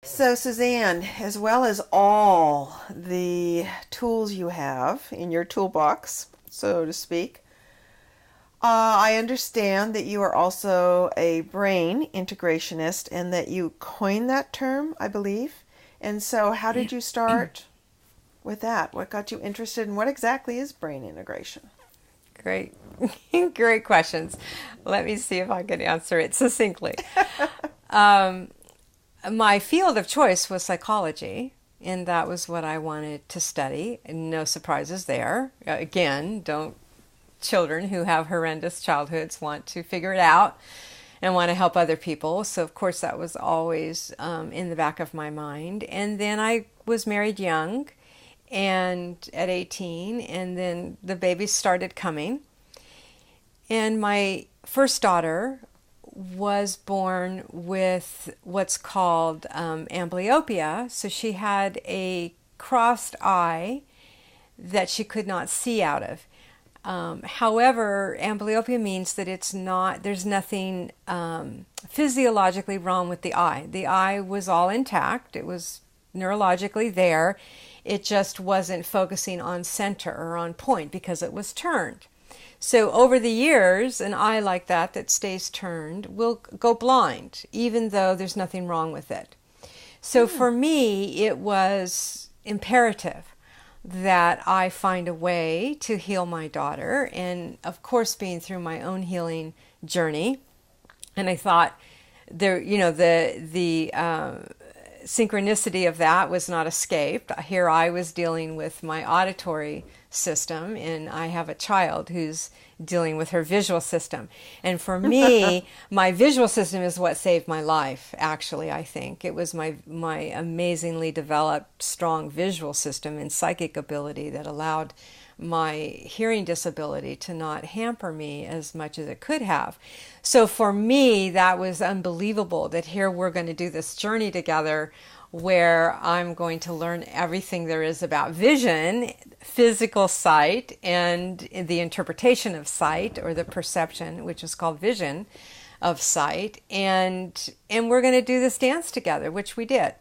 So, Suzanne, as well as all the tools you have in your toolbox, so to speak, I understand that you are also a brain integrationist and that you coined that term, I believe. And so, how did you start with that? What got you interested in what exactly is brain integration? Great, great questions. Let me see if I can answer it succinctly. Um, my field of choice was psychology, and that was what I wanted to study. And no surprises there. Again, don't children who have horrendous childhoods want to figure it out and want to help other people. So, of course, that was always in the back of my mind. And then I was married young and at 18, and then the babies started coming. And my first daughter was born with what's called amblyopia. So she had a crossed eye that she could not see out of. However, amblyopia means that there's nothing physiologically wrong with the eye. The eye was all intact. It was neurologically there. It just wasn't focusing on center or on point because it was turned. So over the years, an eye like that stays turned will go blind, even though there's nothing wrong with it. So for me, it was imperative that I find a way to heal my daughter, and of course, being through my own healing journey. And I thought the synchronicity of that was not escaped. Here I was dealing with my auditory system, and I have a child who's dealing with her visual system. And for me, my visual system is what saved my life, actually, I think. It was my amazingly developed, strong visual system and psychic ability that allowed my hearing disability to not hamper me as much as it could have. So for me, that was unbelievable that here we're going to do this journey together where I'm going to learn everything there is about vision, physical sight, and the interpretation of sight, or the perception, which is called vision of sight. And we're going to do this dance together, which we did.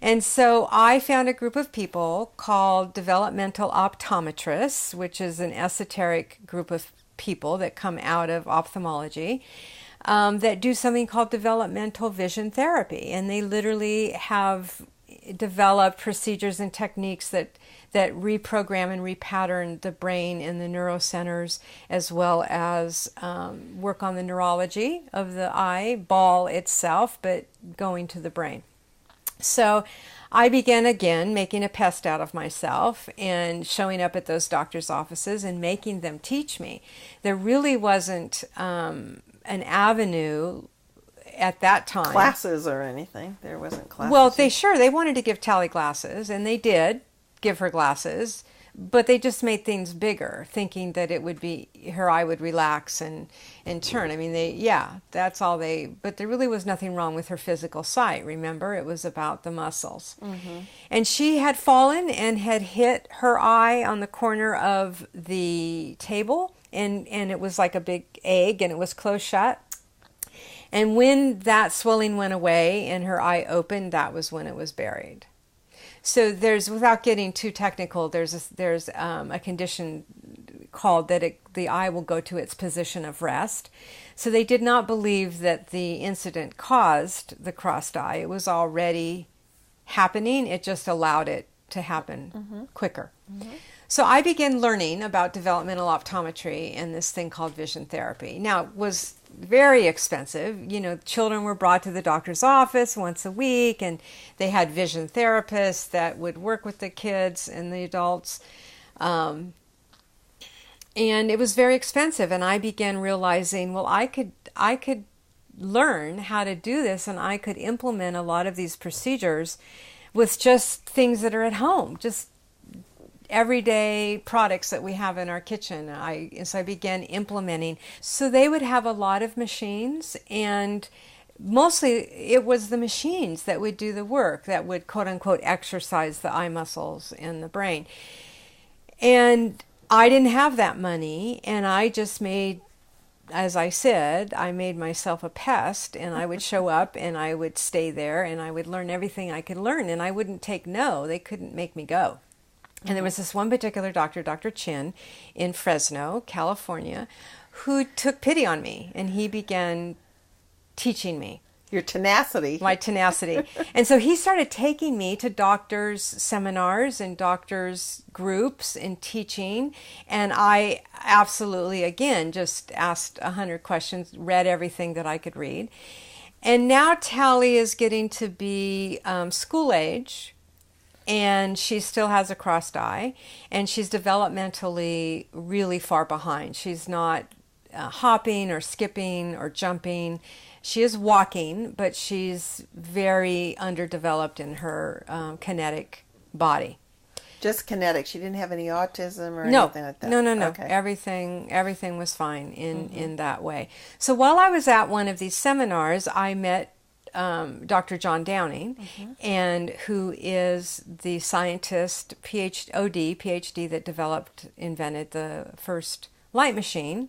And so I found a group of people called developmental optometrists, which is an esoteric group of people that come out of ophthalmology, that do something called developmental vision therapy. And they literally have developed procedures and techniques that reprogram and repattern the brain and the neurocenters, as well as work on the neurology of the eyeball itself, but going to the brain. So I began again making a pest out of myself and showing up at those doctors' offices and making them teach me. There really wasn't an avenue at that time. Classes or anything? There wasn't classes. Well, they wanted to give Tally glasses, and they did give her glasses, but they just made things bigger, thinking that it would be her eye would relax and turn. I mean, that's all but there really was nothing wrong with her physical sight. Remember, it was about the muscles. Mm-hmm. And she had fallen and had hit her eye on the corner of the table, and it was like a big egg, and it was closed shut. And when that swelling went away and her eye opened, that was when it was buried. So without getting too technical, there's a condition called that the eye will go to its position of rest. So they did not believe that the incident caused the crossed eye. It was already happening. It just allowed it to happen quicker. Mm-hmm. So I began learning about developmental optometry and this thing called vision therapy. Now, it was very expensive. Children were brought to the doctor's office once a week, and they had vision therapists that would work with the kids and the adults. And it was very expensive, and I began realizing, well, I could learn how to do this, and I could implement a lot of these procedures with just things that are at home, just everyday products that we have in our kitchen. So I began implementing. So they would have a lot of machines, and mostly it was the machines that would do the work, that would quote unquote exercise the eye muscles in the brain. And I didn't have that money, and I just made as I said, I made myself a pest, and I would show up and I would stay there and I would learn everything I could learn, and I wouldn't take no. They couldn't make me go. And there was this one particular doctor, Dr. Chin, in Fresno, California, who took pity on me, and he began teaching me. Your tenacity. My tenacity. And so he started taking me to doctors' seminars and doctors' groups and teaching. And I absolutely, again, just asked 100 questions, read everything that I could read. And now Tally is getting to be school age, and she still has a crossed eye, and she's developmentally really far behind. She's not hopping or skipping or jumping. She is walking, but she's very underdeveloped in her kinetic body. Just kinetic. She didn't have any autism or No, anything like that? no. Okay. Everything was fine in that way. So while I was at one of these seminars, I met Dr. John Downing, and who is the scientist, PhD, that invented the first light machine,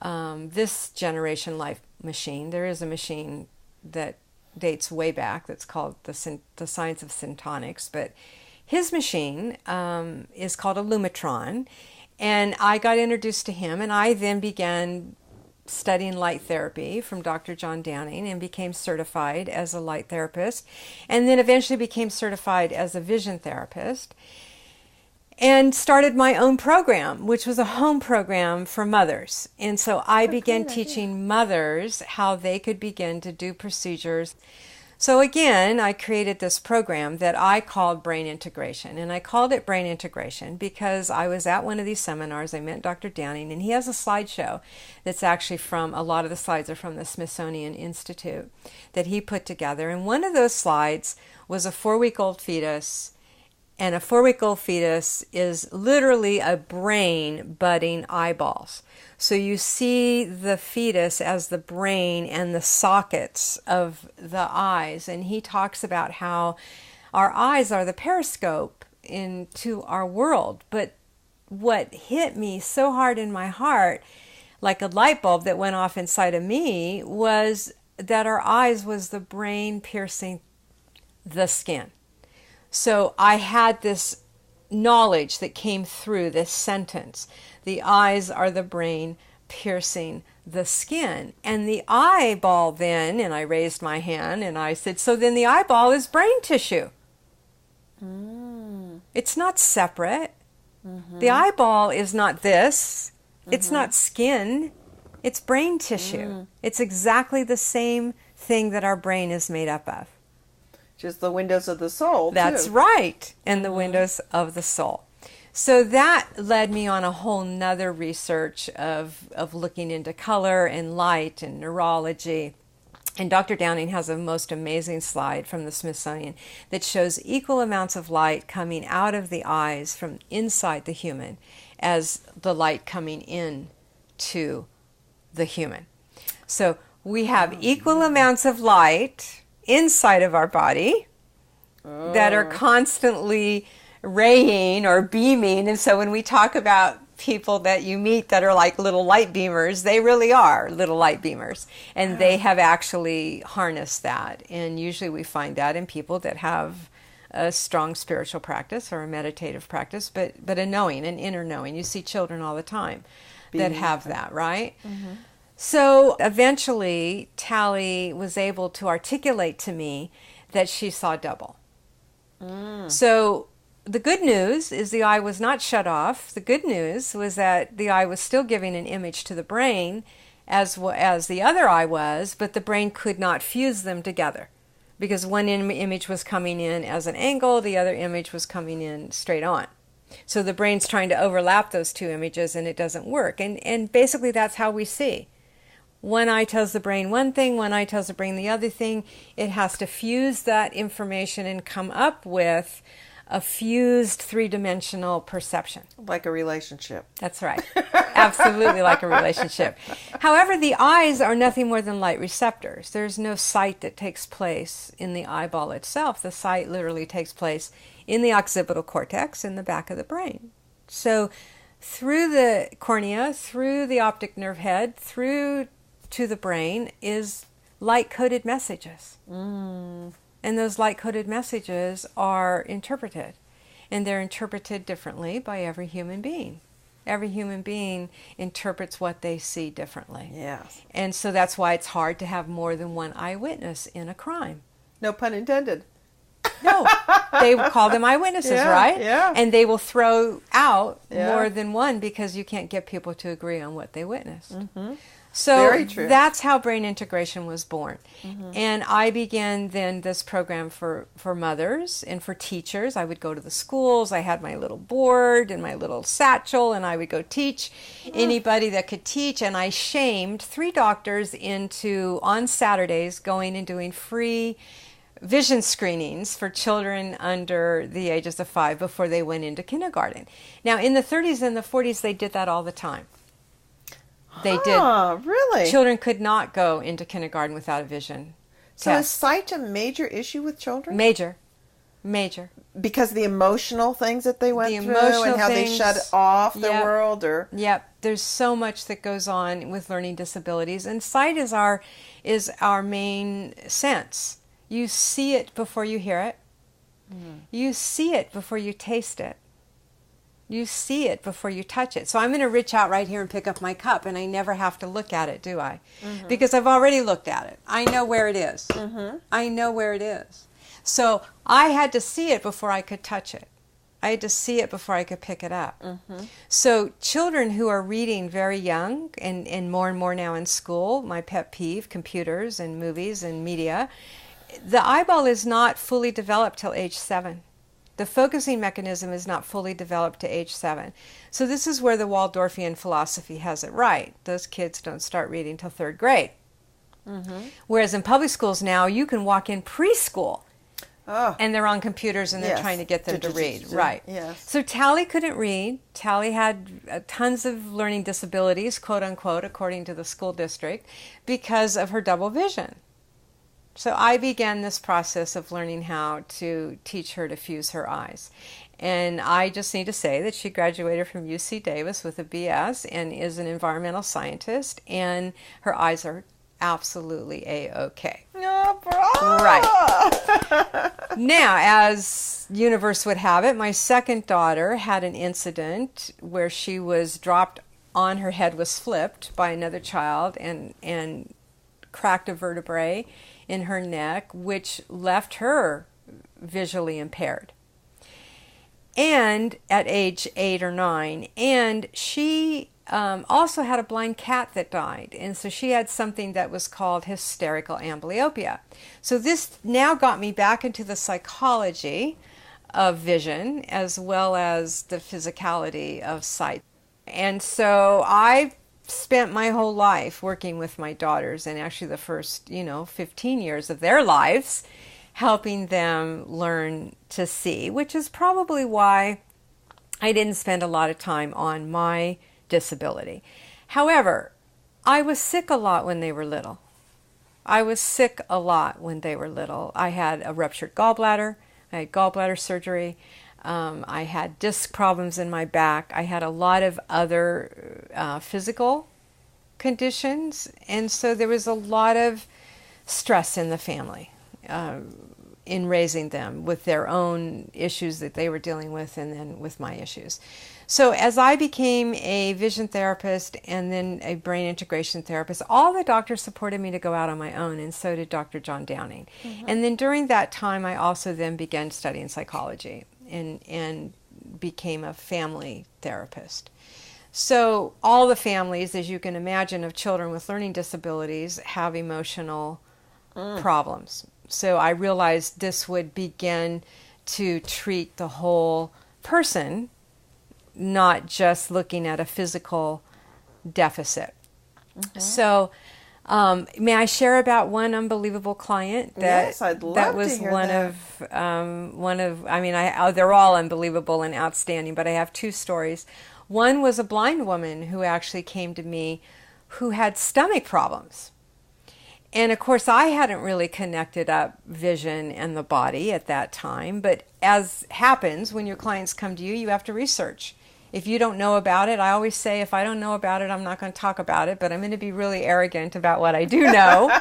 this generation light machine. There is a machine that dates way back that's called the science of syntonics, but his machine is called a Lumitron, and I got introduced to him, and I then began studying light therapy from Dr. John Downing and became certified as a light therapist, and then eventually became certified as a vision therapist, and started my own program, which was a home program for mothers. And so I began teaching mothers how they could begin to do procedures. So again, I created this program that I called Brain Integration. And I called it Brain Integration because I was at one of these seminars. I met Dr. Downing, and he has a slideshow that's actually a lot of the slides are from the Smithsonian Institute that he put together. And one of those slides was a 4-week-old fetus. And a 4-week-old fetus is literally a brain budding eyeballs. So you see the fetus as the brain and the sockets of the eyes. And he talks about how our eyes are the periscope into our world. But what hit me so hard in my heart, like a light bulb that went off inside of me, was that our eyes was the brain piercing the skin. So I had this knowledge that came through this sentence. The eyes are the brain piercing the skin. And the eyeball then, and I raised my hand and I said, so then the eyeball is brain tissue. It's not separate. The eyeball is not this. It's not skin. It's brain tissue. It's exactly the same thing that our brain is made up of. Just the windows of the soul, That's too. right, and the windows of the soul. So that led me on a whole nother research of looking into color and light and neurology. And Dr. Downing has a most amazing slide from the Smithsonian that shows equal amounts of light coming out of the eyes from inside the human as the light coming in to the human. So we have equal amounts of light inside of our body that are constantly raying or beaming. And so when we talk about people that you meet that are like little light beamers, they really are little light beamers. And they have actually harnessed that. And usually we find that in people that have a strong spiritual practice or a meditative practice, but a knowing, an inner knowing. You see children all the time that have that, right? So eventually, Tally was able to articulate to me that she saw double. So the good news is the eye was not shut off. The good news was that the eye was still giving an image to the brain as the other eye was, but the brain could not fuse them together because one image was coming in as an angle, the other image was coming in straight on. So the brain's trying to overlap those two images and it doesn't work. And basically that's how we see. One eye tells the brain one thing, one eye tells the brain the other thing. It has to fuse that information and come up with a fused three-dimensional perception. Like a relationship. That's right. Absolutely like a relationship. However, the eyes are nothing more than light receptors. There's no sight that takes place in the eyeball itself. The sight literally takes place in the occipital cortex in the back of the brain. So through the cornea, through the optic nerve head, through to the brain is light-coded messages. And those light-coded messages are interpreted. And they're interpreted differently by every human being. Every human being interprets what they see differently. Yes. And so that's why it's hard to have more than one eyewitness in a crime. No pun intended. No, they call them eyewitnesses, Yeah, right? yeah. And they will throw out Yeah. more than one because you can't get people to agree on what they witnessed. Mm-hmm. So Very true. that's how brain integration was born. And I began then this program for mothers and for teachers. I would go to the schools. I had my little board and my little satchel, and I would go teach anybody that could teach. And I shamed 3 doctors into, on Saturdays, going and doing free vision screenings for children under the ages of 5 before they went into kindergarten. Now, in the 30s and the 40s, they did that all the time. They did. Oh, really? Children could not go into kindergarten without a vision So is test. sight a major issue with children? Major. Because the emotional things that they went The through emotional and how they things, shut off the yep. world, or Yep. There's so much that goes on with learning disabilities, and sight is our main sense. You see it before you hear it. You see it before you taste it. You see it before you touch it. So I'm going to reach out right here and pick up my cup, and I never have to look at it, do I? Because I've already looked at it. I know where it is. I know where it is. So I had to see it before I could touch it. I had to see it before I could pick it up. So children who are reading very young and more now in school, my pet peeve, computers and movies and media, the eyeball is not fully developed till age 7. The focusing mechanism is not fully developed to age 7. So this is where the Waldorfian philosophy has it right. Those kids don't start reading till 3rd grade. Whereas in public schools now, you can walk in preschool and they're on computers and they're Yes. trying to get them to read. Right. Yes. So Dalle couldn't read. Dalle had tons of learning disabilities, quote unquote, according to the school district, because of her double vision. So I began this process of learning how to teach her to fuse her eyes. And I just need to say that she graduated from UC Davis with a BS and is an environmental scientist, and her eyes are absolutely A-OK. Oh, bravo! Right. Now, as universe would have it, my second daughter had an incident where she was dropped on, her head was flipped by another child and cracked a vertebrae in her neck, which left her visually impaired. And at age 8 or 9, and she also had a blind cat that died, and so she had something that was called hysterical amblyopia. So this now got me back into the psychology of vision as well as the physicality of sight. And so I spent my whole life working with my daughters, and actually the first 15 years of their lives, helping them learn to see, which is probably why I didn't spend a lot of time on my disability. However, I was sick a lot when they were little. I had a ruptured gallbladder. I had gallbladder surgery. I had disc problems in my back. I had a lot of other physical conditions. And so there was a lot of stress in the family in raising them with their own issues that they were dealing with, and then with my issues. So as I became a vision therapist and then a brain integration therapist, all the doctors supported me to go out on my own, and so did Dr. John Downing. And then during that time, I also then began studying psychology and became a family therapist. So all the families, as you can imagine, of children with learning disabilities have emotional problems. So I realized this would begin to treat the whole person, not just looking at a physical deficit. So may I share about one unbelievable client that Yes, I'd love that was to hear one that. of I mean, they're all unbelievable and outstanding, but I have 2 stories. One was a blind woman who actually came to me who had stomach problems. And of course, I hadn't really connected up vision and the body at that time. But as happens, when your clients come to you, you have to research. If you don't know about it, I always say if I don't know about it, I'm not going to talk about it, but I'm going to be really arrogant about what I do know.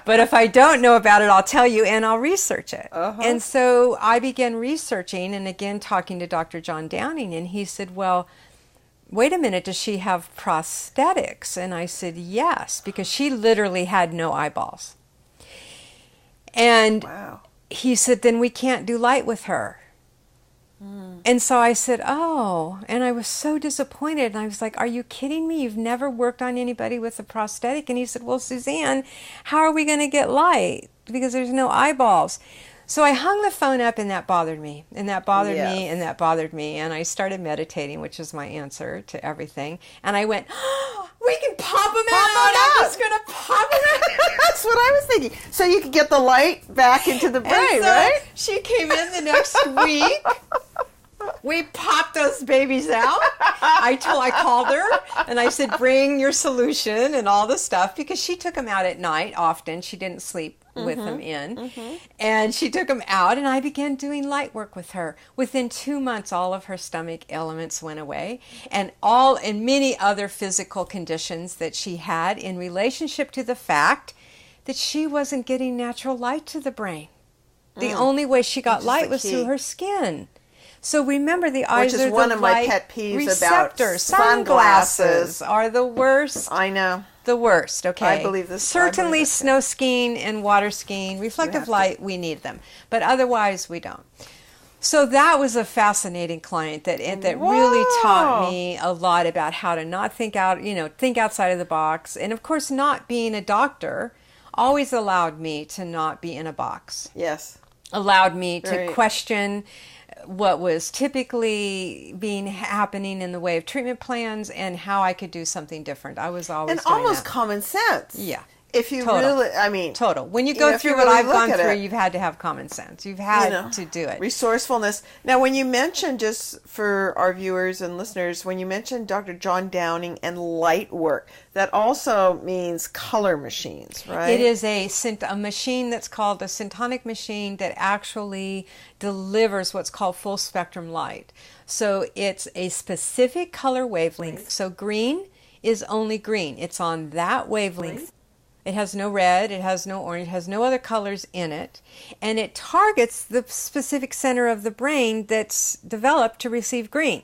But if I don't know about it, I'll tell you and I'll research it. And so I began researching and again talking to Dr. John Downing, and he said, well, wait a minute, does she have prosthetics? And I said, yes, because she literally had no eyeballs. And he said, then we can't do light with her. And so I said, oh, and I was so disappointed. And I was like, are you kidding me? You've never worked on anybody with a prosthetic? And he said, well, Suzanne, how are we going to get light? Because there's no eyeballs. So I hung the phone up, and that bothered me, and that bothered me, and that bothered me. And I started meditating, which is my answer to everything. And I went, oh, we can pop them out. I'm just going to pop them out. That's what I was thinking. So you could get the light back into the brain, and so right? She came in the next week. We popped those babies out. I called her and I said, bring your solution and all the stuff, because she took them out at night often. She didn't sleep with them in. And she took them out, and I began doing light work with her. Within 2 months, all of her stomach ailments went away, and many other physical conditions that she had in relationship to the fact that she wasn't getting natural light to the brain. The only way she got light was through her skin. So remember, the eyes Which is are one the of my light pet peeves receptors. about Sunglasses are the worst. I know. The worst, okay? I believe this. Certainly snow skiing and water skiing, reflective light, we need them. But otherwise, we don't. So that was a fascinating client that really taught me a lot about how to not think outside of the box. And of course, not being a doctor always allowed me to not be in a box. Yes. Allowed me to question what was typically happening in the way of treatment plans and how I could do something different. I was always and almost common sense. Yeah. If you really, I mean, total. When you go through what I've gone through, you've had to have common sense. You've had to do it. Resourcefulness. Now, when you mentioned, just for our viewers and listeners, when you mentioned Dr. John Downing and light work, that also means color machines, right? It is a machine that's called a syntonic machine that actually delivers what's called full spectrum light. So it's a specific color wavelength. So green is only green. It's on that wavelength. It has no red, it has no orange, it has no other colors in it, and it targets the specific center of the brain that's developed to receive green.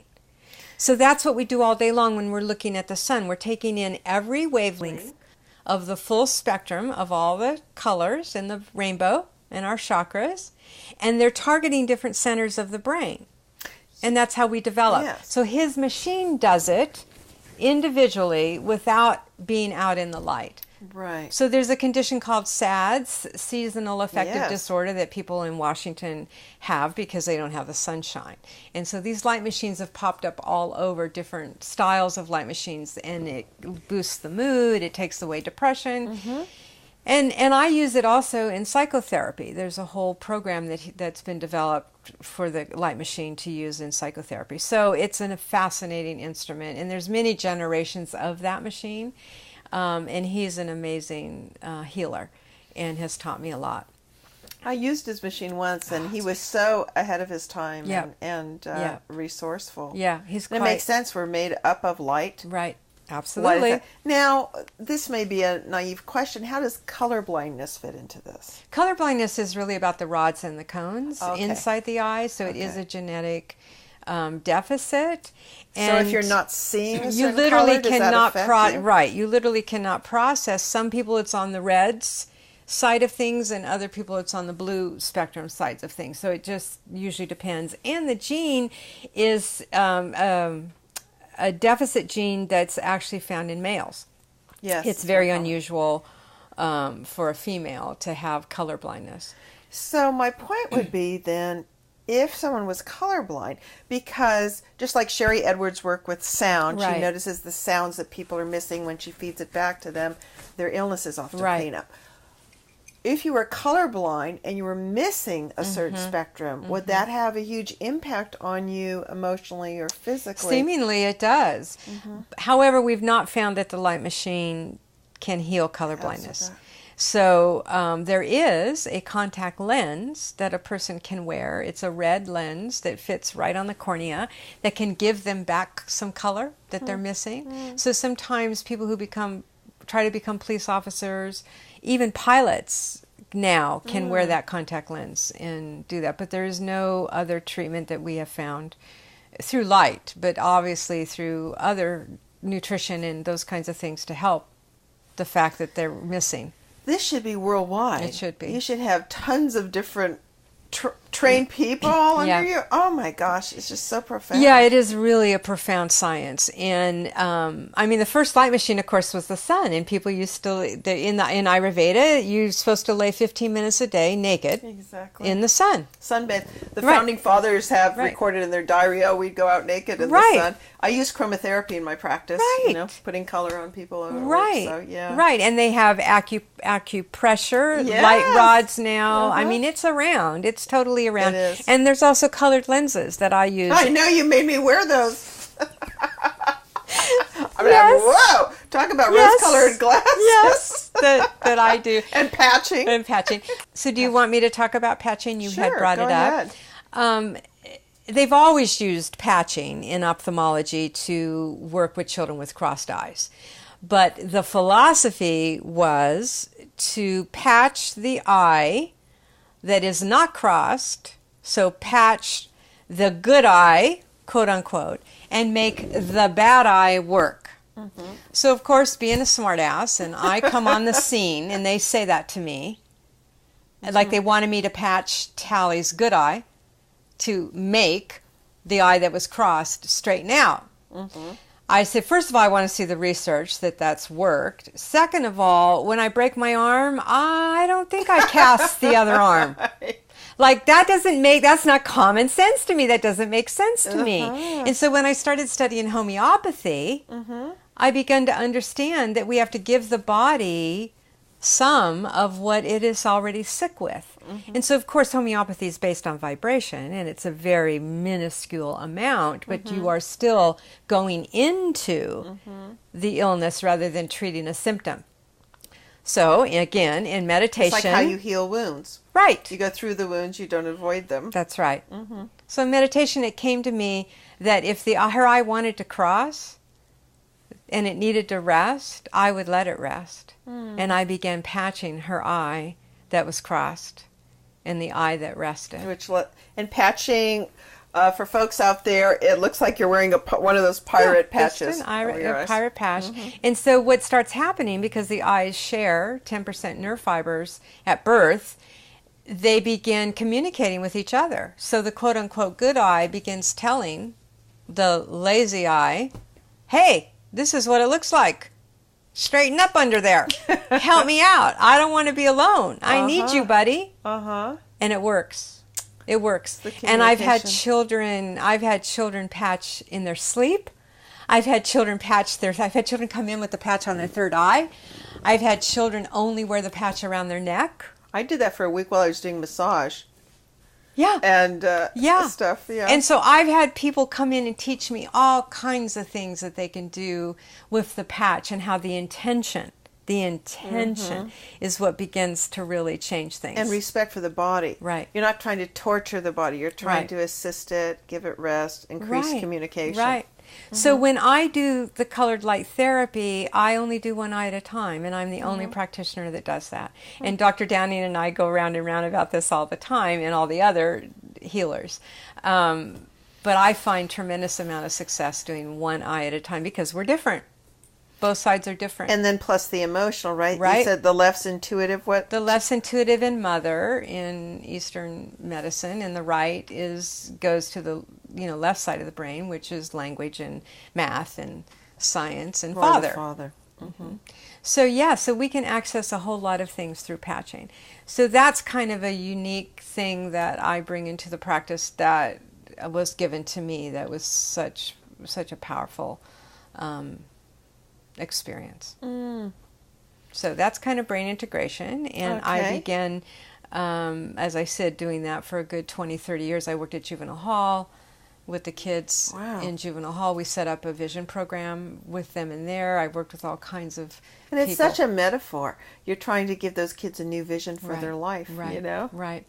So that's what we do all day long when we're looking at the sun. We're taking in every wavelength of the full spectrum of all the colors in the rainbow and our chakras, and they're targeting different centers of the brain. And that's how we develop. Yes. So his machine does it individually without being out in the light. Right. So there's a condition called SADS, seasonal affective disorder, that people in Washington have because they don't have the sunshine. And so these light machines have popped up all over, different styles of light machines, and it boosts the mood, it takes away depression. And I use it also in psychotherapy. There's a whole program that's been developed for the light machine to use in psychotherapy. So it's a fascinating instrument, and there's many generations of that machine. And he's an amazing healer and has taught me a lot. I used his machine once, and he was so ahead of his time and resourceful. Yeah, it makes sense. We're made up of light. Right, absolutely. Now, this may be a naive question. How does color blindness fit into this? Color blindness is really about the rods and the cones inside the eye, so it is a genetic deficit. And so if you're not seeing a you certain literally color, does cannot that affect you? Right, you literally cannot process. Some people it's on the reds side of things, and other people it's on the blue spectrum sides of things. So it just usually depends. And the gene is a deficit gene that's actually found in males. Yes, it's very unusual for a female to have color blindness. So my point would be then, if someone was colorblind, because just like Sherry Edwards' work with sound, she notices the sounds that people are missing when she feeds it back to them, their illnesses often clean up. If you were colorblind and you were missing a certain spectrum, would that have a huge impact on you emotionally or physically? Seemingly it does. However, we've not found that the light machine can heal color blindness. So there is a contact lens that a person can wear. It's a red lens that fits right on the cornea that can give them back some color that they're missing. So sometimes people who try to become police officers, even pilots now can wear that contact lens and do that. But there is no other treatment that we have found through light, but obviously through other nutrition and those kinds of things to help the fact that they're missing. This should be worldwide. It should be. You should have tons of different trained people all under you. Oh my gosh, it's just so profound. Yeah, it is really a profound science. And I mean, the first light machine, of course, was the sun. And people used to, in Ayurveda, you're supposed to lay 15 minutes a day naked in the sun. Sunbathe. The founding fathers have recorded in their diary, oh, we'd go out naked in the sun. I use chromotherapy in my practice, you know, putting color on people. So, yeah. Right. And they have acupressure, light rods now. I mean, it's around. It's totally around. It is. And there's also colored lenses that I use. I know, you made me wear those. I mean, whoa! Talk about rose-colored glasses. Yes, that I do. And patching. So do you want me to talk about patching? You had brought it up. Ahead. They've always used patching in ophthalmology to work with children with crossed eyes. But the philosophy was to patch the eye that is not crossed, so patch the good eye, quote unquote, and make the bad eye work. Mm-hmm. So, of course, being a smartass, and I come on the scene, and they say that to me, like they wanted me to patch Tally's good eye to make the eye that was crossed straighten out. Mm-hmm. I said, first of all, I want to see the research that that's worked. Second of all, when I break my arm, I don't think I cast the other arm. Like, that's not common sense to me. That doesn't make sense to me. And so when I started studying homeopathy, I began to understand that we have to give the body some of what it is already sick with. And so, of course, homeopathy is based on vibration, and it's a very minuscule amount, but you are still going into the illness rather than treating a symptom. So, again, in meditation... It's like how you heal wounds. Right. You go through the wounds, you don't avoid them. That's right. So in meditation, it came to me that if her eye wanted to cross and it needed to rest, I would let it rest. And I began patching her eye that was crossed and the eye that rested. And patching, for folks out there, it looks like you're wearing one of those pirate patches. A pirate patch. And so what starts happening, because the eyes share 10% nerve fibers at birth, they begin communicating with each other. So the quote-unquote good eye begins telling the lazy eye, hey, this is what it looks like. Straighten up under there. Help me out. I don't want to be alone. I need you, buddy. And it works. It works. And I've had children patch in their sleep. I've had children come in with the patch on their third eye. I've had children only wear the patch around their neck. I did that for a week while I was doing massage. Yeah. And stuff, yeah. And so I've had people come in and teach me all kinds of things that they can do with the patch, and how the intention is what begins to really change things. And respect for the body. Right. You're not trying to torture the body. You're trying to assist it, give it rest, increase communication. Right. So when I do the colored light therapy, I only do one eye at a time, and I'm the only practitioner that does that. And Dr. Downing and I go round and round about this all the time, and all the other healers. But I find tremendous amount of success doing one eye at a time, because we're different. Both sides are different. And then plus the emotional, right? Right. You said the left's intuitive, what? The left's intuitive in mother in Eastern medicine, and the right goes to the left side of the brain, which is language and math and science and father. So we can access a whole lot of things through patching. So that's kind of a unique thing that I bring into the practice that was given to me. That was such a powerful experience. So that's kind of brain integration, and I began, as I said, doing that for a good 20-30 years. I worked at juvenile hall, with the kids Wow. in juvenile hall. We set up a vision program with them in there. I worked with all kinds of And it's people. such a metaphor. You're trying to give those kids a new vision for Right, their life, right, you know? Right.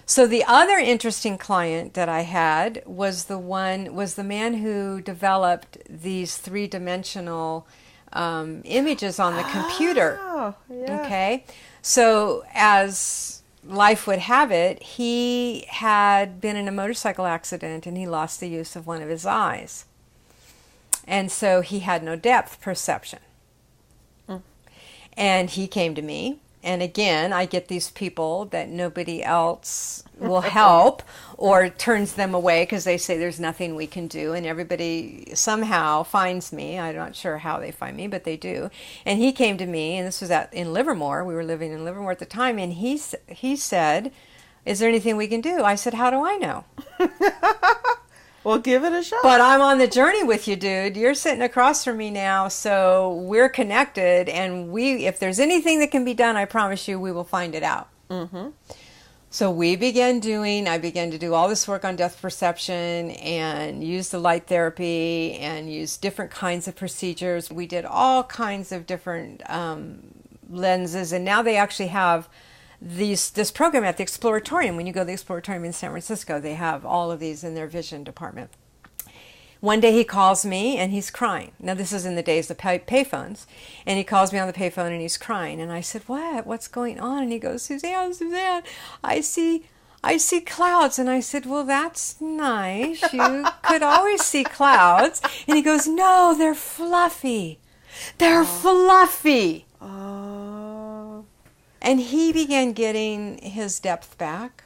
So the other interesting client that I had was the man who developed these three-dimensional images on the computer. Oh, yeah. Okay. So as life would have it, he had been in a motorcycle accident and he lost the use of one of his eyes. And so he had no depth perception. And he came to me. And again, I get these people that nobody else will help or turns them away because they say there's nothing we can do. And everybody somehow finds me. I'm not sure how they find me, but they do. And he came to me, and this was in Livermore. We were living in Livermore at the time. And he said, is there anything we can do? I said, how do I know? Well, give it a shot. But I'm on the journey with you, dude. You're sitting across from me now, so we're connected. And if there's anything that can be done, I promise you, we will find it out. Mm-hmm. So I began to do all this work on depth perception and use the light therapy and use different kinds of procedures. We did all kinds of different lenses, and now they actually have this program at the Exploratorium. When you go to the Exploratorium in San Francisco, they have all of these in their vision department. One day he calls me and he's crying. Now this is in the days of payphones. And he calls me on the payphone and he's crying. And I said, what? What's going on? And he goes, Suzanne, I see clouds. And I said, well, that's nice. You could always see clouds. And he goes, no, they're fluffy. They're fluffy. Oh. And he began getting his depth back.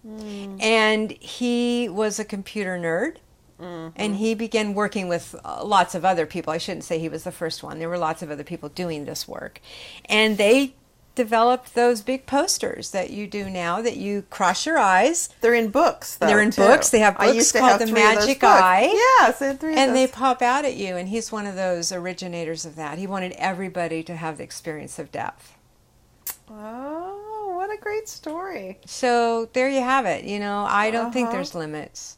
And he was a computer nerd. Mm-hmm. And he began working with lots of other people. I shouldn't say he was the first one. There were lots of other people doing this work. And they developed those big posters that you do now that you cross your eyes. They're in books, though. They're in books. They have books called The Magic Eye. Yes, I had three of and those. they pop out at you. And he's one of those originators of that. He wanted everybody to have the experience of depth. Oh, what a great story. So there you have it. I don't think there's limits.